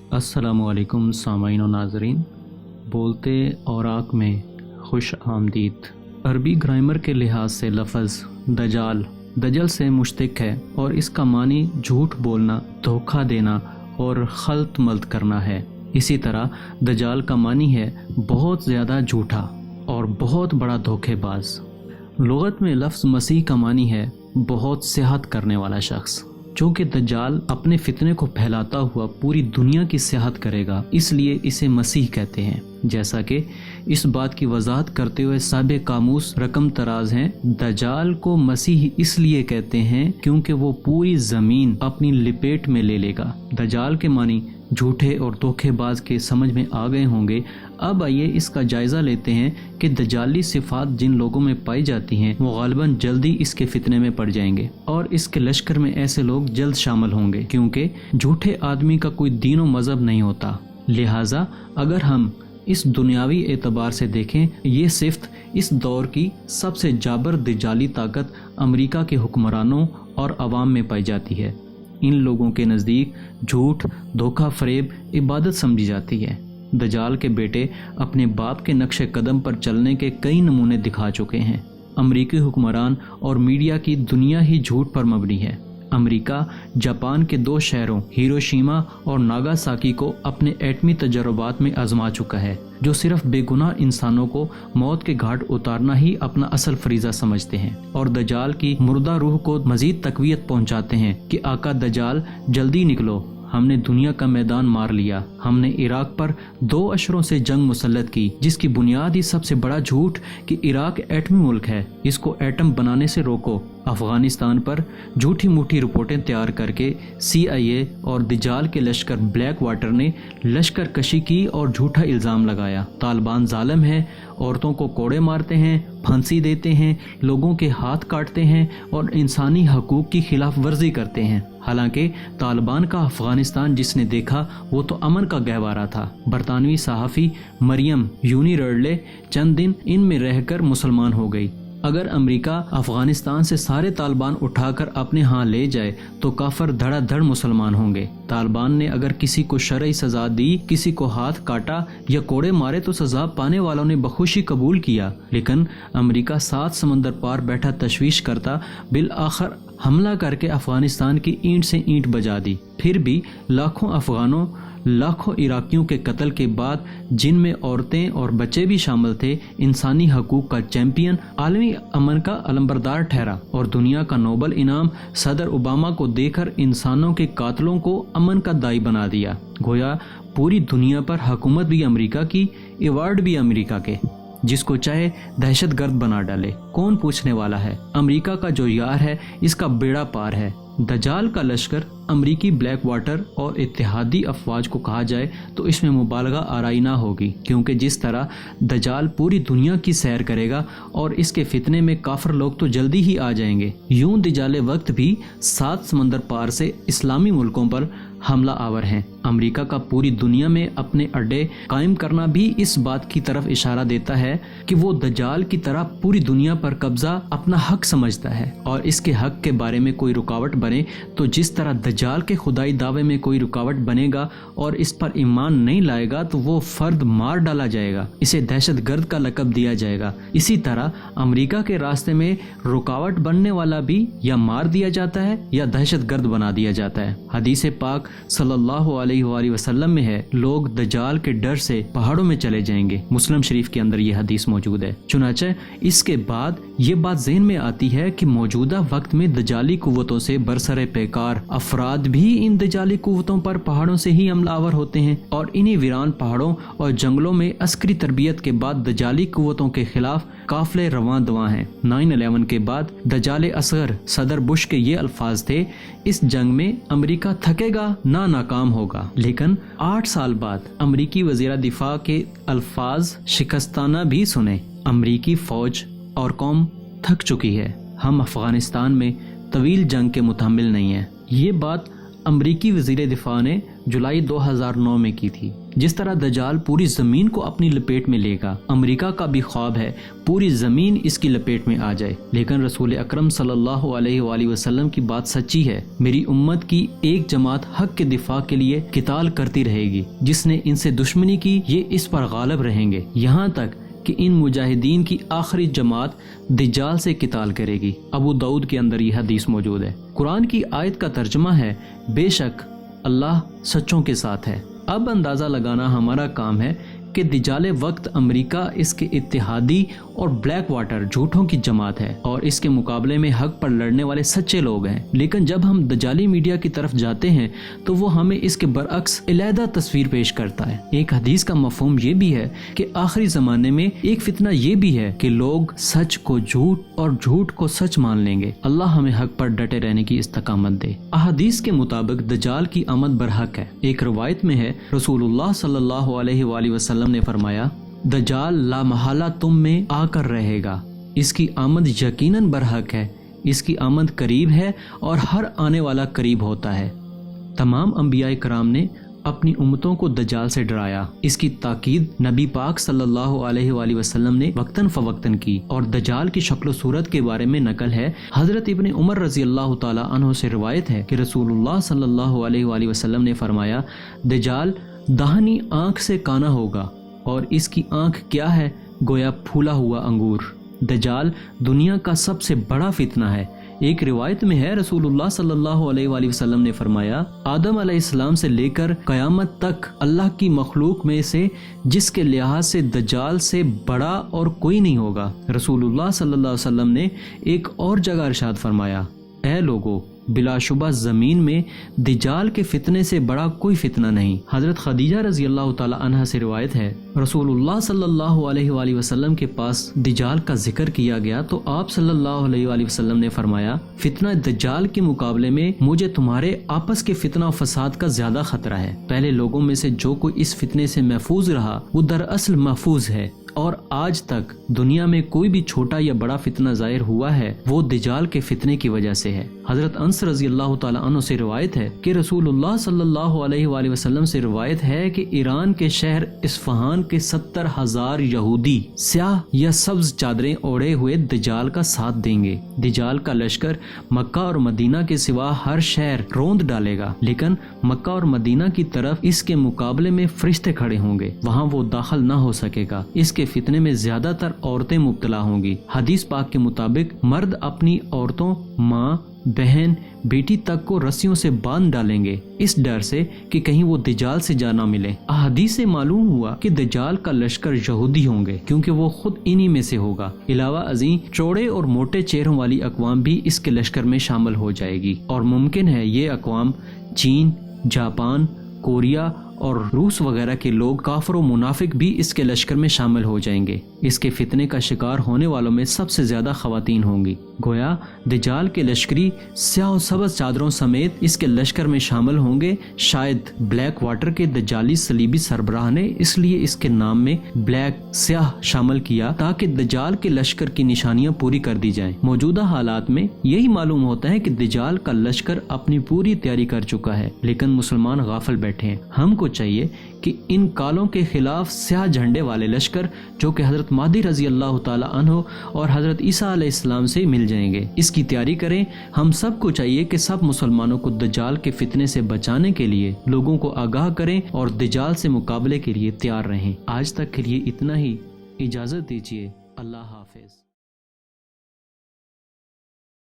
السلام علیکم سامعین و ناظرین، بولتے اوراق میں خوش آمدید۔ عربی گرامر کے لحاظ سے لفظ دجال دجل سے مشتق ہے اور اس کا معنی جھوٹ بولنا، دھوکہ دینا اور خلط ملط کرنا ہے۔ اسی طرح دجال کا معنی ہے بہت زیادہ جھوٹا اور بہت بڑا دھوکے باز۔ لغت میں لفظ مسیح کا معنی ہے بہت صحت کرنے والا شخص۔ چونکہ دجال اپنے فتنے کو پھیلاتا ہوا پوری دنیا کی صحت کرے گا، اس لیے اسے مسیح کہتے ہیں۔ جیسا کہ اس بات کی وضاحت کرتے ہوئے صاحب قاموس رقم تراز ہیں، دجال کو مسیح اس لیے کہتے ہیں کیونکہ وہ پوری زمین اپنی لپیٹ میں لے لے گا۔ دجال کے معنی جھوٹے اور دھوکے باز کے سمجھ میں آ گئے ہوں گے۔ اب آئیے اس کا جائزہ لیتے ہیں کہ دجالی صفات جن لوگوں میں پائی جاتی ہیں وہ غالباً جلدی اس کے فتنے میں پڑ جائیں گے، اور اس کے لشکر میں ایسے لوگ جلد شامل ہوں گے، کیونکہ جھوٹے آدمی کا کوئی دین و مذہب نہیں ہوتا۔ لہٰذا اگر ہم اس دنیاوی اعتبار سے دیکھیں، یہ صفت اس دور کی سب سے جابر دجالی طاقت امریکہ کے حکمرانوں اور عوام میں پائی جاتی ہے۔ ان لوگوں کے نزدیک جھوٹ، دھوکہ فریب عبادت سمجھی جاتی ہے۔ دجال کے بیٹے اپنے باپ کے نقش قدم پر چلنے کے کئی نمونے دکھا چکے ہیں۔ امریکی حکمران اور میڈیا کی دنیا ہی جھوٹ پر مبنی ہے۔ امریکہ جاپان کے 2 شہروں ہیروشیما اور ناگاساکی کو اپنے ایٹمی تجربات میں آزما چکا ہے، جو صرف بے گناہ انسانوں کو موت کے گھاٹ اتارنا ہی اپنا اصل فریضہ سمجھتے ہیں، اور دجال کی مردہ روح کو مزید تقویت پہنچاتے ہیں کہ آقا دجال جلدی نکلو، ہم نے دنیا کا میدان مار لیا۔ ہم نے عراق پر 2 اشروں سے جنگ مسلط کی، جس کی بنیاد ہی سب سے بڑا جھوٹ کہ عراق ایٹمی ملک ہے، اس کو ایٹم بنانے سے روکو۔ افغانستان پر جھوٹی موٹی رپورٹیں تیار کر کے CIA اور دجال کے لشکر بلیک واٹر نے لشکر کشی کی اور جھوٹا الزام لگایا۔ طالبان ظالم ہے، عورتوں کو کوڑے مارتے ہیں، پھانسی دیتے ہیں، لوگوں کے ہاتھ کاٹتے ہیں اور انسانی حقوق کی خلاف ورزی کرتے ہیں۔ حالانکہ طالبان کا افغانستان جس نے دیکھا وہ تو امن کا گہوارہ تھا۔ برطانوی صحافی مریم یونی رڈلے چند دن ان میں رہ کر مسلمان ہو گئی۔ اگر امریکہ افغانستان سے سارے طالبان اٹھا کر اپنے ہاں لے جائے تو کافر دھڑا دھڑ مسلمان ہوں گے۔ طالبان نے اگر کسی کو شرعی سزا دی، کسی کو ہاتھ کاٹا یا کوڑے مارے تو سزا پانے والوں نے بخوشی قبول کیا، لیکن امریکہ 7 سمندر پار بیٹھا تشویش کرتا بالآخر حملہ کر کے افغانستان کی اینٹ سے اینٹ بجا دی۔ پھر بھی لاکھوں افغانوں، لاکھوں عراقیوں کے قتل کے بعد، جن میں عورتیں اور بچے بھی شامل تھے، انسانی حقوق کا چیمپئن، عالمی امن کا علمبردار ٹھہرا اور دنیا کا نوبل انعام صدر اوباما کو دے کر انسانوں کے قاتلوں کو امن کا داعی بنا دیا۔ گویا پوری دنیا پر حکومت بھی امریکہ کی، ایوارڈ بھی امریکہ کے، جس کو چاہے دہشت گرد بنا ڈالے۔ کون پوچھنے والا ہے؟ امریکہ کا جو یار ہے اس کا بیڑا پار ہے۔ دجال کا لشکر امریکی بلیک واٹر اور اتحادی افواج کو کہا جائے تو اس میں مبالغہ آرائی نہ ہوگی، کیونکہ جس طرح دجال پوری دنیا کی سیر کرے گا اور اس کے فتنے میں کافر لوگ تو جلدی ہی آ جائیں گے، یوں دجال وقت بھی 7 سمندر پار سے اسلامی ملکوں پر حملہ آور ہیں۔ امریکہ کا پوری دنیا میں اپنے اڈے قائم کرنا بھی اس بات کی طرف اشارہ دیتا ہے کہ وہ دجال کی طرح پوری دنیا پر قبضہ اپنا حق سمجھتا ہے، اور اس کے حق کے بارے میں کوئی رکاوٹ بنے تو جس طرح دجال کے خدائی دعوے میں کوئی رکاوٹ بنے گا اور اس پر ایمان نہیں لائے گا تو وہ فرد مار ڈالا جائے گا، اسے دہشت گرد کا لقب دیا جائے گا۔ اسی طرح امریکہ کے راستے میں رکاوٹ بننے والا بھی یا مار دیا جاتا ہے یا دہشت گرد بنا دیا جاتا ہے۔ حدیث پاک صلی اللہ علیہ وآلہ وسلم میں ہے، لوگ دجال کے ڈر سے پہاڑوں میں چلے جائیں گے۔ مسلم شریف کے اندر یہ حدیث موجود ہے۔ چنانچہ اس کے بعد یہ بات ذہن میں آتی ہے کہ موجودہ وقت میں دجالی قوتوں سے برسر پیکار افراد بھی ان دجالی قوتوں پر پہاڑوں سے ہی حملہ آور ہوتے ہیں، اور انہی ویران پہاڑوں اور جنگلوں میں عسکری تربیت کے بعد دجالی قوتوں کے خلاف قافلے رواں دواں ہیں۔ 9/11 کے بعد دجال اصغر صدر بش کے یہ الفاظ تھے، اس جنگ میں امریکہ تھکے گا نہ ناکام ہوگا۔ لیکن 8 سال بعد امریکی وزیر دفاع کے الفاظ شکستانہ بھی سنے۔ امریکی فوج اور قوم تھک چکی ہے، ہم افغانستان میں طویل جنگ کے متحمل نہیں ہیں۔ یہ بات امریکی وزیر دفاع نے جولائی 2009 میں کی تھی۔ جس طرح دجال پوری زمین کو اپنی لپیٹ میں لے گا، امریکہ کا بھی خواب ہے پوری زمین اس کی لپیٹ میں آ جائے، لیکن رسول اکرم صلی اللہ علیہ وآلہ وسلم کی بات سچی ہے، میری امت کی ایک جماعت حق کے دفاع کے لیے قتال کرتی رہے گی، جس نے ان سے دشمنی کی یہ اس پر غالب رہیں گے، یہاں تک کہ ان مجاہدین کی آخری جماعت دجال سے قتال کرے گی۔ ابو داؤد کے اندر یہ حدیث موجود ہے۔ قرآن کی آیت کا ترجمہ ہے، بے شک اللہ سچوں کے ساتھ ہے۔ اب اندازہ لگانا ہمارا کام ہے کہ دجال وقت امریکہ، اس کے اتحادی اور بلیک واٹر جھوٹوں کی جماعت ہے، اور اس کے مقابلے میں حق پر لڑنے والے سچے لوگ ہیں۔ لیکن جب ہم دجالی میڈیا کی طرف جاتے ہیں تو وہ ہمیں اس کے برعکس علیحدہ تصویر پیش کرتا ہے۔ ایک حدیث کا مفہوم یہ بھی ہے کہ آخری زمانے میں ایک فتنہ یہ بھی ہے کہ لوگ سچ کو جھوٹ اور جھوٹ کو سچ مان لیں گے۔ اللہ ہمیں حق پر ڈٹے رہنے کی استقامت دے۔ احادیث کے مطابق دجال کی آمد برحق ہے۔ ایک روایت میں ہے، رسول اللہ صلی اللہ علیہ وآلہ وسلم نے فرمایا، دجال لا محالہ تم میں آ کر رہے گا، اس کی آمد یقیناً برحق ہے، اس کی آمد قریب ہے اور ہر آنے والا قریب ہوتا ہے۔ تمام انبیاء کرام نے اپنی امتوں کو دجال سے ڈرایا۔ اس کی تاکید نبی پاک صلی اللہ علیہ وآلہ وسلم نے وقتاً فوقتاً کی، اور دجال کی شکل و صورت کے بارے میں نقل ہے۔ حضرت ابن عمر رضی اللہ تعالی عنہ سے روایت ہے کہ رسول اللہ صلی اللہ علیہ وآلہ وسلم نے فرمایا، دجال داہنی آنکھ سے کانا ہوگا، اور اس کی آنکھ کیا ہے؟ گویا پھولا ہوا انگور۔ دجال دنیا کا سب سے بڑا فتنہ ہے۔ ایک روایت میں ہے، رسول اللہ صلی اللہ علیہ وآلہ وسلم نے فرمایا، آدم علیہ السلام سے لے کر قیامت تک اللہ کی مخلوق میں سے جس کے لحاظ سے دجال سے بڑا اور کوئی نہیں ہوگا۔ رسول اللہ صلی اللہ علیہ وسلم نے ایک اور جگہ ارشاد فرمایا، اے لوگو، بلا شبہ زمین میں دجال کے فتنے سے بڑا کوئی فتنہ نہیں۔ حضرت خدیجہ رضی اللہ تعالی عنہا سے روایت ہے، رسول اللہ صلی اللہ علیہ وآلہ وسلم کے پاس دجال کا ذکر کیا گیا تو آپ صلی اللہ علیہ وآلہ وسلم نے فرمایا، فتنہ دجال کے مقابلے میں مجھے تمہارے آپس کے فتنہ و فساد کا زیادہ خطرہ ہے۔ پہلے لوگوں میں سے جو کوئی اس فتنے سے محفوظ رہا وہ دراصل محفوظ ہے، اور آج تک دنیا میں کوئی بھی چھوٹا یا بڑا فتنہ ظاہر ہوا ہے وہ دجال کے فتنے کی وجہ سے ہے۔ حضرت انس رضی اللہ تعالی عنہ سے روایت ہے کہ رسول اللہ صلی اللہ علیہ وآلہ وسلم سے روایت ہے کہ ایران کے شہر اصفہان کے 70,000 یہودی سیاہ یا سبز چادریں اوڑھے ہوئے دجال کا ساتھ دیں گے۔ دجال کا لشکر مکہ اور مدینہ کے سوا ہر شہر روند ڈالے گا، لیکن مکہ اور مدینہ کی طرف اس کے مقابلے میں فرشتے کھڑے ہوں گے، وہاں وہ داخل نہ ہو سکے گا۔ اس کے فتنے میں زیادہ تر عورتیں مبتلا ہوں گی۔ حدیث پاک کے مطابق مرد اپنی عورتوں، ماں، بہن، بیٹی تک کو رسیوں سے باندھ ڈالیں گے، اس ڈر سے کہ کہیں وہ دجال سے جا نہ ملے۔ احادیث سے معلوم ہوا کہ دجال کا لشکر یہودی ہوں گے، کیونکہ وہ خود انہی میں سے ہوگا۔ علاوہ ازیں چوڑے اور موٹے چہروں والی اقوام بھی اس کے لشکر میں شامل ہو جائے گی، اور ممکن ہے یہ اقوام چین، جاپان، کوریا اور روس وغیرہ کے لوگ، کافر و منافق بھی اس کے لشکر میں شامل ہو جائیں گے۔ اس کے فتنے کا شکار ہونے والوں میں سب سے زیادہ خواتین ہوں گی۔ گویا دجال کے لشکری سیاہ و سبز چادروں سمیت اس کے لشکر میں شامل ہوں گے۔ شاید بلیک واٹر کے دجالی صلیبی سربراہ نے اس لیے اس کے نام میں بلیک، سیاہ شامل کیا تاکہ دجال کے لشکر کی نشانیاں پوری کر دی جائیں۔ موجودہ حالات میں یہی معلوم ہوتا ہے کہ دجال کا لشکر اپنی پوری تیاری کر چکا ہے، لیکن مسلمان غافل بیٹھے ہیں۔ ہم کو چاہیے کہ ان کالوں کے خلاف سیاہ جھنڈے والے لشکر جو کہ حضرت مہدی رضی اللہ تعالی عنہ اور حضرت عیسیٰ علیہ السلام سے مل جائیں گے، اس کی تیاری کریں۔ ہم سب کو چاہیے کہ سب مسلمانوں کو دجال کے فتنے سے بچانے کے لیے لوگوں کو آگاہ کریں اور دجال سے مقابلے کے لیے تیار رہیں۔ آج تک کے لیے اتنا ہی، اجازت دیجیے، اللہ حافظ۔